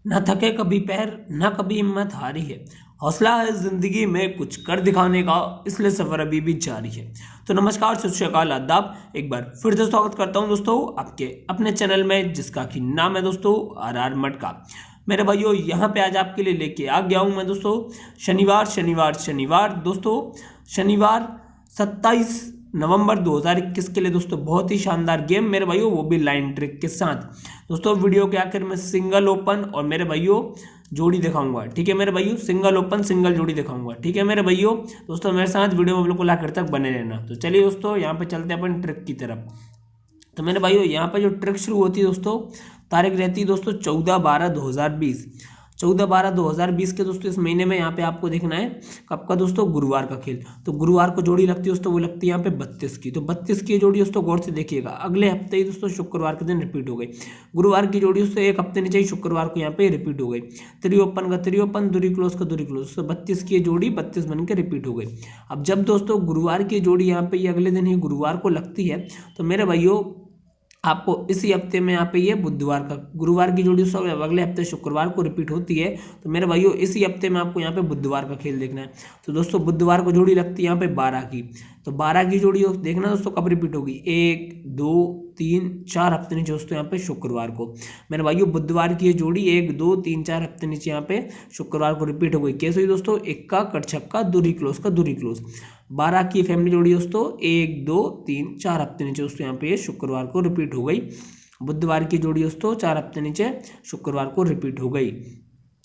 न थके कभी पैर, न कभी हिम्मत हारी है। हौसला है जिंदगी में कुछ कर दिखाने का, इसलिए सफर अभी भी जारी है। तो नमस्कार, सत श्री अकाल, आदाब। एक बार फिर से स्वागत करता हूं दोस्तों आपके अपने चैनल में, जिसका कि नाम है दोस्तों RR मटका। मेरे भाइयों, यहाँ पे आज आपके लिए लेके आ गया हूं मैं दोस्तों शनिवार दोस्तों, शनिवार 27 नवंबर 2021 के लिए दोस्तों बहुत ही शानदार गेम मेरे भाइयों, वो भी लाइन ट्रिक के साथ। दोस्तों वीडियो के आखिर में सिंगल ओपन और मेरे भाइयों जोड़ी दिखाऊंगा, ठीक है मेरे भाइयों, सिंगल ओपन सिंगल जोड़ी दिखाऊंगा, ठीक है मेरे भाइयों। दोस्तों मेरे साथ वीडियो में बिल्कुल आखिर तक बने रहना। तो चलिए दोस्तों, यहाँ पे चलते हैं अपन ट्रिक की तरफ। तो मेरे भाइयों, यहाँ पे जो ट्रिक शुरू होती है दोस्तों, तारीख रहती है दोस्तों 14/12/2020। 14/12/2020 के दोस्तों इस महीने में यहाँ पे आपको देखना है कब का दोस्तों, गुरुवार का खेल। तो गुरुवार को जोड़ी लगती है दोस्तों, वो लगती है यहाँ पे 32 की। तो 32 की जोड़ी दोस्तों गौर से देखिएगा, अगले हफ्ते ही दोस्तों शुक्रवार के दिन रिपीट हो गई। गुरुवार की जोड़ी दोस्तों एक हफ्ते नीचे ही शुक्रवार को यहाँ पे रिपीट हो गई। त्रि ओपन का त्रि ओपन, दूरी क्लोज का दूरी क्लोज। तो 32 की जोड़ी 32 बन के रिपीट हो गई। अब जब दोस्तों गुरुवार की जोड़ी यहाँ पे ये अगले दिन ही गुरुवार को लगती है, तो मेरे भाइयों आपको इसी हफ्ते में यहाँ पे ये बुधवार का, गुरुवार की जोड़ी सब अगले हफ्ते शुक्रवार को रिपीट होती है। तो मेरे भाइयों इसी हफ्ते में आपको यहाँ पे बुधवार का खेल देखना है। तो दोस्तों बुधवार को जोड़ी लगती है यहाँ पे 12 की। तो 12 की जोड़ी देखना दोस्तों कब रिपीट होगी, 1 2 3 4 हफ्ते नीचे दोस्तों यहाँ पे शुक्रवार को। मेरे भाइयों बुधवार की ये जोड़ी 1 2 3 4 हफ्ते नीचे यहाँ पे शुक्रवार को रिपीट हो गई। कैसे हुई दोस्तों, इक्का कट छक्का दूरी क्लोज का दूरी क्लोज। 12 की फैमिली जोड़ी दोस्तों 1 2 3 4 हफ्ते नीचे दोस्तों यहाँ पे शुक्रवार को रिपीट हो गई। बुधवार की जोड़ी दोस्तों 4 हफ्ते नीचे शुक्रवार को रिपीट हो गई।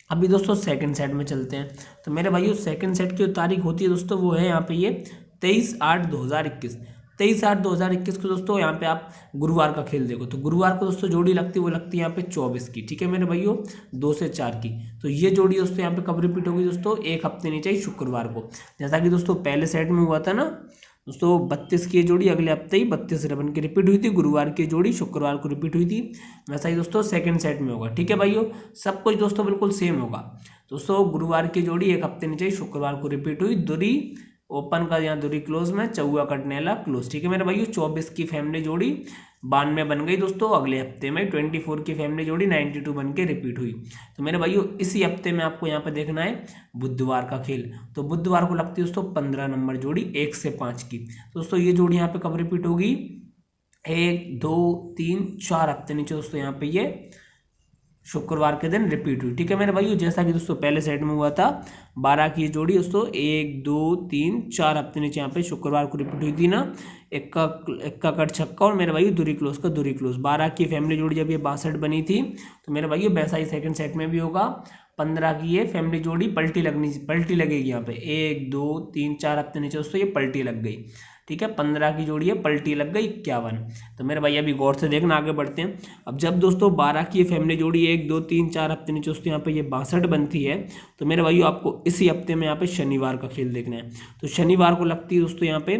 अभी दोस्तों सेकंड सेट में चलते हैं। तो मेरे भाइयों सेकंड सेट की जो तारीख होती है दोस्तों, वो है यहाँ पे ये 23/8/2021। 23/8/2021 को दोस्तों यहाँ पे आप गुरुवार का खेल देखो। तो गुरुवार को दोस्तों जोड़ी लगती है, वो लगती है यहाँ पे 24 की, ठीक है मेरे भाइयों, 2 से 4 की। तो ये जोड़ी दोस्तों यहाँ पे कब रिपीट होगी दोस्तों, एक हफ्ते नीचे ही शुक्रवार को। जैसा कि दोस्तों पहले सेट में हुआ था ना दोस्तों, 32 की जोड़ी अगले हफ्ते ही 32 बन के रिपीट हुई थी, गुरुवार की जोड़ी शुक्रवार को रिपीट हुई थी। वैसा ही दोस्तों सेकंड सेट में होगा, ठीक है भाइयों, सब कुछ दोस्तों बिल्कुल सेम होगा। दोस्तों गुरुवार की जोड़ी एक हफ्ते नीचे ही शुक्रवार को रिपीट हुई, दूरी ओपन का यहाँ दूरी क्लोज में, चौवा कटनेला क्लोज, ठीक है मेरे भाइयों। 24 की फैमिली जोड़ी 92 बन गई दोस्तों अगले हफ्ते में। 24 की फैमिली जोड़ी 92 बन के रिपीट हुई। तो मेरे भाइयों इसी हफ्ते में आपको यहाँ पे देखना है बुधवार का खेल। तो बुधवार को लगती है दोस्तों 15 नंबर जोड़ी 1 से 5 की। दोस्तों ये जोड़ी यहाँ पे कब रिपीट होगी, 1 2 3 4 हफ्ते नीचे दोस्तों यहाँ पे ये शुक्रवार के दिन रिपीट हुई, ठीक है मेरे भाइयों। जैसा कि दोस्तों पहले सेट में हुआ था, 12 की जोड़ी दोस्तों 1 2 3 4 हफ्ते नीचे यहाँ पे शुक्रवार को रिपीट हुई थी ना, इक्का कट छक्का और मेरे भाइयों दूरी क्लोज का दूरी क्लोज। 12 की फैमिली जोड़ी जब ये 62 बनी थी, तो मेरे भाइयों वैसा ही सेकंड सेट में भी होगा। 15 की ये फैमिली जोड़ी पलटी लगेगी यहाँ पे, 1 2 3 4 हफ्ते नीचे दोस्तों ये पलटी लग गई, ठीक है। 15 की जोड़ी है, पलटी लग गई 51। तो मेरे भाई अभी गौर से देखना, आगे बढ़ते हैं। अब जब दोस्तों 12 की फैमिली जोड़ी 1 2 3 4 हफ्ते नीचे दोस्तों यहाँ पे ये 62 बनती है, तो मेरे भाइयों आपको इसी हफ्ते में यहाँ पे शनिवार का खेल देखना है। तो शनिवार को लगती है दोस्तों यहाँ पे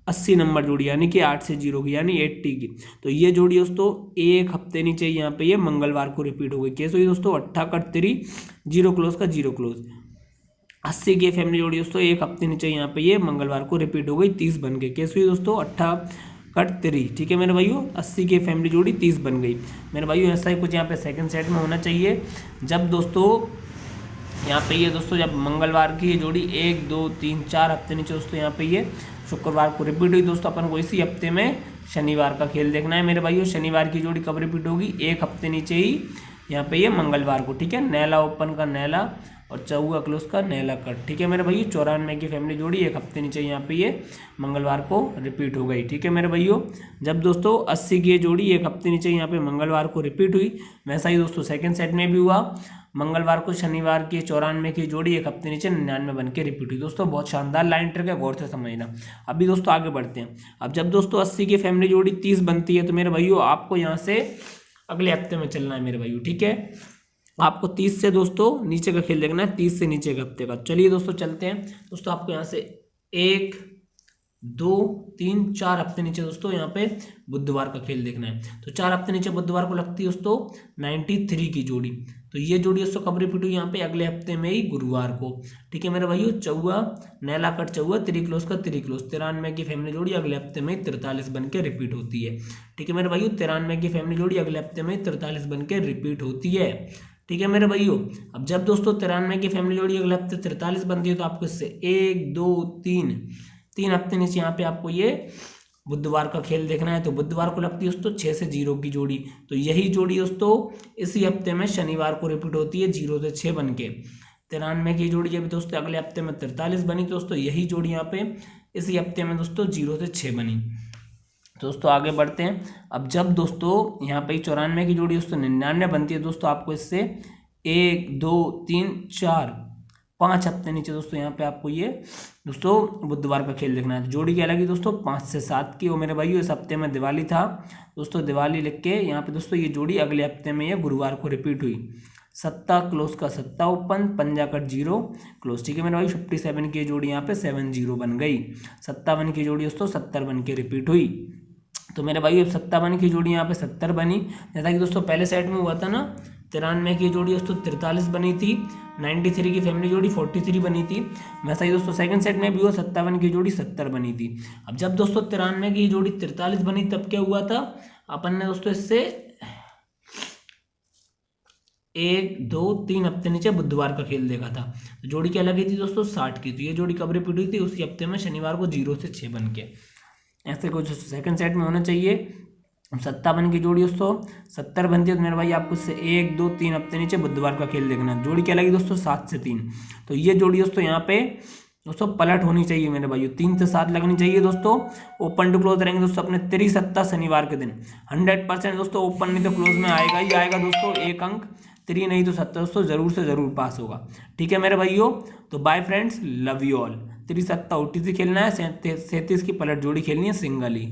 80 नंबर जोड़ी, यानी कि 8 से 0 की, यानी 80 की। तो ये जोड़ी दोस्तों एक हफ्ते नीचे यहाँ पे ये मंगलवार को रिपीट हो गई। कैसे हुई दोस्तों, 8 कट 3 0 क्लोज का 0 क्लोज। 80 की फैमिली जोड़ी दोस्तों एक हफ्ते नीचे यहाँ पे ये मंगलवार को रिपीट हो गई, 30 बन गई। कैसे हुई दोस्तों, 8 कट 3, ठीक है मेरे भाइयों। 80 की फैमिली जोड़ी 30 बन गई। मेरे भाइयों ऐसा ही कुछ यहाँ पे सेकंड सेट में होना चाहिए। जब दोस्तों यहाँ पे ये दोस्तों जब मंगलवार की ये जोड़ी 1 2 3 4 हफ्ते नीचे दोस्तों यहाँ पे ये शुक्रवार को रिपीट हुई, दोस्तों अपन को इसी हफ्ते में शनिवार का खेल देखना है मेरे भाइयों। शनिवार की जोड़ी कब रिपीट होगी, एक हफ्ते नीचे ही यहाँ पे ये मंगलवार को, ठीक है। नैला ओपन का नैला और चौवा क्लोज का नैला कट, ठीक है मेरे भाइयों। 94 की फैमिली जोड़ी एक हफ्ते नीचे यहाँ पे ये मंगलवार को रिपीट हो गई, ठीक है मेरे भाइयों। जब दोस्तों 80 की ये जोड़ी एक हफ्ते नीचे यहाँ पे मंगलवार को रिपीट हुई, वैसा ही दोस्तों सेकंड सेट में भी हुआ। मंगलवार को शनिवार की 94 की जोड़ी एक हफ्ते नीचे 99 बन के रिपीट हुई। दोस्तों बहुत शानदार लाइन ट्रिक है, गौर से समझना। अभी दोस्तों आगे बढ़ते हैं। अब जब दोस्तों 80 की फैमिली जोड़ी 30 बनती है, तो मेरे भाइयों आपको यहाँ से अगले हफ्ते में चलना है मेरे भाइयों, ठीक है। आपको 30 से दोस्तों नीचे का खेल देखना है, 30 से नीचे के हफ्ते का। चलिए दोस्तों चलते हैं। दोस्तों आपको यहाँ से 1 2 3 4 हफ्ते नीचे दोस्तों यहाँ पे बुधवार का खेल देखना है। तो 4 हफ्ते नीचे बुधवार को लगती है दोस्तों 93 की जोड़ी। तो ये जोड़ी दोस्तों कब रिपीट हुई यहाँ पे, अगले हफ्ते में ही गुरुवार को, ठीक है मेरे भाइयों। चौवा नैला कट चौवा त्रि क्लोज का त्रि क्लोज। 93 की फैमिली जोड़ी अगले हफ्ते में 43 बन के रिपीट होती है, ठीक है मेरे भाइयों। 93 की फैमिली जोड़ी अगले हफ्ते में 43 बन के रिपीट होती है। ठीक है मेरे भाइयों। अब जब दोस्तों 93 की फैमिली जोड़ी अगले हफ्ते 43 बनती है तो आपको इससे 1 2 3 3 हफ्ते नीचे यहाँ पे आपको ये बुधवार का खेल देखना है। तो बुधवार को लगती है दोस्तों 6 से 0 की जोड़ी। तो यही जोड़ी दोस्तों इसी हफ्ते में शनिवार को रिपीट होती है 0 से 6 बन के। 93 की जोड़ी जब दोस्तों अगले हफ्ते में 43 बनी दोस्तों, यही जोड़ी यहाँ पे इसी हफ्ते में दोस्तों 0 से 6 बनी। दोस्तों आगे बढ़ते हैं। अब जब दोस्तों यहाँ पे 94 की जोड़ी दोस्तों 99 बनती है दोस्तों, आपको इससे 1 2 3 4 5 हफ्ते नीचे दोस्तों यहाँ पे आपको ये दोस्तों बुधवार का खेल देखना है। जोड़ी क्या लगी दोस्तों 5 से 7 की। वो मेरे भाइयों इस हफ्ते में दिवाली था दोस्तों, दिवाली लिख के यहाँ पे दोस्तों ये जोड़ी अगले हफ्ते में ये गुरुवार को रिपीट हुई। सत्ता क्लोज का सत्ता ओपन, पंजा कट 0 क्लोज। ठीक है मेरे भाई, 57 की जोड़ी यहाँ पे 7-0 बन गई। 57 की जोड़ी दोस्तों 70 बन के रिपीट हुई। तो मेरे भाई अब 57 की जोड़ी यहाँ पे 70 बनी। जैसा कि दोस्तों पहले सेट में हुआ था ना, 93 की जोड़ी दोस्तों 43 बनी थी, 93 की फैमिली जोड़ी 43 बनी थी, वैसा ही दोस्तों सेकंड सेट में भी वो 57 की जोड़ी 70 बनी थी। अब जब दोस्तों 93 की जोड़ी 43 बनी तब क्या हुआ था, अपन ने दोस्तों इससे 1 2 3 हफ्ते नीचे बुधवार का खेल देखा था। तो जोड़ी क्या लगी थी दोस्तों 60 की। तो ये जोड़ी कब रिपीट हुई थी, उसी हफ्ते में शनिवार को 0 से 6 बन के। ऐसे कुछ सेकंड सेट में होना चाहिए। 57 की जोड़ी दोस्तों 70 बनती है तो मेरे भाई आपको इससे 1 2 3 हफ्ते नीचे बुधवार का खेल देखना है। जोड़ी क्या लगी दोस्तों 7 से 3। तो ये जोड़ी दोस्तों यहाँ पे दोस्तों पलट होनी चाहिए मेरे भाइयों, 3 से 7 लगनी चाहिए दोस्तों। ओपन टू क्लोज रहेंगे दोस्तों अपने 3 शनिवार के दिन। 100% दोस्तों ओपन नहीं तो क्लोज में आएगा ही आएगा दोस्तों, एक अंक 3 नहीं तो 7 दोस्तों जरूर से जरूर पास होगा। ठीक है मेरे भाइयों, तो bye friends, love you all. 3 7 OTC खेलना है, 37 की पलट जोड़ी खेलनी है सिंगल ही।